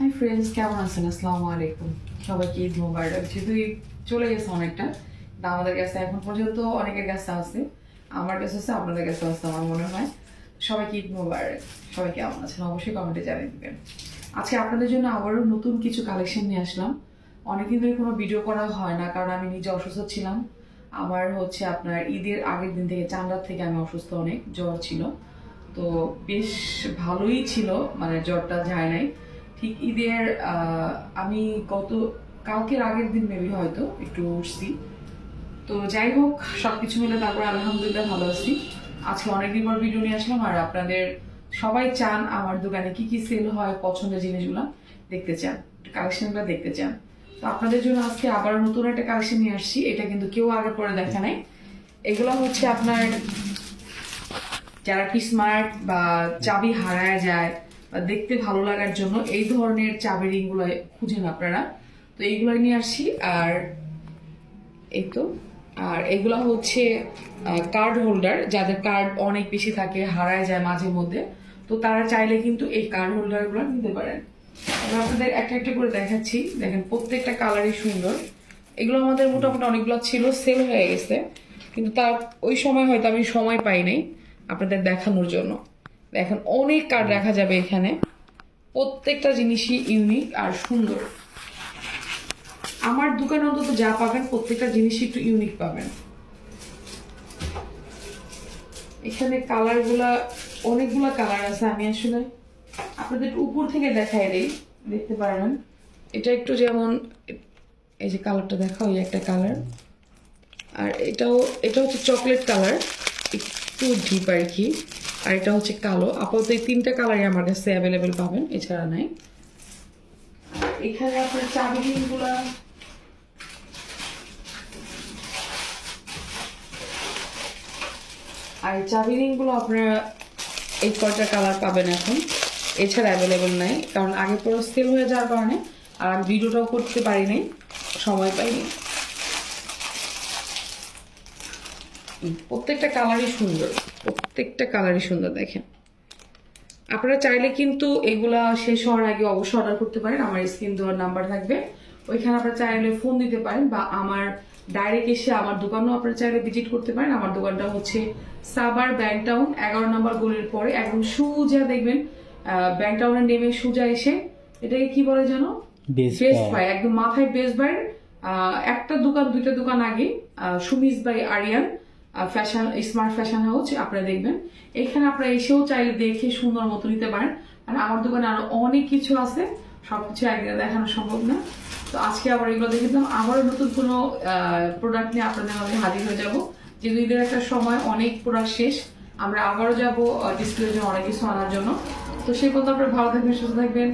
Hi friends, কেমন আছেন? আসসালামু আলাইকুম। সবাইকে ঈদ মোবারক। যেহেতু ঈদ চলে গেছে অনেকটা, তা আমাদের কাছে এখন পর্যন্ত অনেকের কাছে আছে, আমার কাছে আছে, আপনাদের কাছে আছে আমার মনে হয়। সবাইকে ঈদ মোবারক। সবাই কেমন আছেন অবশ্যই কমেন্টে জানিয়ে দিবেন। আজকে আপনাদের জন্য আবারও নতুন কিছু কালেকশন নিয়ে আসলাম। অনেকদিন ধরে কোনো ভিডিও করা হয় না, কারণ আমি নিজে অসুস্থ ছিলাম। আমার হচ্ছে আপনার ঈদের আগের দিন থেকে, চাঁদার থেকে আমি অসুস্থ, অনেক জ্বর ছিল। তো বেশ ভালোই ছিল, মানে জ্বরটা যায় নাই। ঠিক ঈদের আমি কালকের আগের দিন মেবি হয়তো একটু উঠছি। তো যাই হোক, সবকিছু মিলে তারপর আলহামদুলিল্লাহ ভালো আছি। আজকে অনেকদিন পর ভিডিও নিয়ে আসলাম, আর আপনাদের সবাই চান আমার দোকানে কি কি সেল হয়, পছন্দের জিনিসগুলো দেখতে চান, কালেকশনগুলো দেখতে চান। তো আপনাদের জন্য আজকে আবার নতুন একটা কালেকশন নিয়ে আসছি। এটা কিন্তু কেউ আগে পরে দেখা নাই। এগুলো হচ্ছে আপনার যারা কি স্মার্ট বা চাবি হারায় যায় বা দেখতে ভালো লাগার জন্য এই ধরনের চাবি রিং গুলো খুঁজেন আপনারা। তো এইগুলো নিয়ে আসি। আর এই তো, আর এগুলো হচ্ছে কার্ড হোল্ডার, যাদের কার্ড অনেক বেশি থাকে, হারায় যায় মাঝে মধ্যে, তো তারা চাইলে কিন্তু এই কার্ড হোল্ডার গুলো নিতে পারেন। আমি আপনাদের একটা একটা করে দেখাচ্ছি। দেখেন প্রত্যেকটা কালারই সুন্দর। এগুলো আমাদের মোটামুটি অনেকগুলো ছিল, সেল হয়ে গেছে, কিন্তু তার ওই সময় হয়তো আমি সময় পাই নাই আপনাদের দেখানোর জন্য। দেখেন অনেক কার্ড রাখা যাবে এখানে, প্রত্যেকটা জিনিসই ইউনিক আর সুন্দর। আমার দোকানে অন্তত যা পাবেন প্রত্যেকটা জিনিসই একটু ইউনিক পাবেন। এখানে কালারগুলা অনেকগুলা কালার আছে, আমি আসলে আপনাদের উপর থেকে দেখাই দেই, দেখতে পারবেন। এটা একটু যেমন এই যে কালারটা দেখা, ওই একটা কালার। আর এটা হচ্ছে চকলেট কালার, একটু ডিপ আর কি। আর এটা হচ্ছে কালো। আপাতত এই তিনটা কালারই আমার কাছে অ্যাভেলেবেল পাবেন, এছাড়া নাই। এখানে আপনার চাবি রিংগুলা আর চাবি রিংগুলো আপনারা এই কয়টা কালার পাবেন এখন, এছাড়া অ্যাভেলেবেল নাই, কারণ আগে পরে সেল হয়ে যাওয়ার কারণে। আর আমি ভিডিওটাও করতে পারি নাই, সময় পাইনি। প্রত্যেকটা কালারই সুন্দর, প্রত্যেকটা কালারই সুন্দর। দেখেন আপনারা চাইলে কিন্তু এগুলা শেষ হওয়ার আগে অবশ্যই অর্ডার করতে পারেন। আমার স্ক্রিন দেওয়ার নাম্বার থাকবে, ওইখানে আপনারা চাইলে ফোন দিতে পারেন, বা আমার ডাইরেক্ট এসে আমার দোকানও আপনারা চাইলে ভিজিট করতে পারেন। আমার দোকানটা হচ্ছে সাভার ব্যাংক টাউন 11 নম্বর গলির পরে, একদম সুজা দেখবেন ব্যাংক টাউনের নেমে সুজা এসে, এটাকে কি বলে জানো, বেস্ট বাই, একদম মাথায় বেস্ট বাই একটা দোকান, দুইটা দোকান আগে সুমিস by Aryan fashion, smart fashion house আপনারা দেখবেন। এখানে আপনারা এসেও চাইলে দেখে সুন্দর মতো নিতে পারেন। আর আমার দোকানে আরো অনেক কিছু আছে, সবকিছু একদিনে দেখানো সম্ভব না। তো আজকে আবার এগুলো দেখে দিলাম, আবারও নতুন কোনো প্রোডাক্ট নিয়ে আপনাদের মাঝে হাজির হয়ে যাব। যেহেতু ঈদের একটা সময়, অনেক প্রোডাক্ট শেষ, আমরা আবারও যাবো ডিসপ্লের জন্য অনেক কিছু আনার জন্য। তো সেই পর্যন্ত আপনারা ভালো থাকবেন, সুস্থ থাকবেন।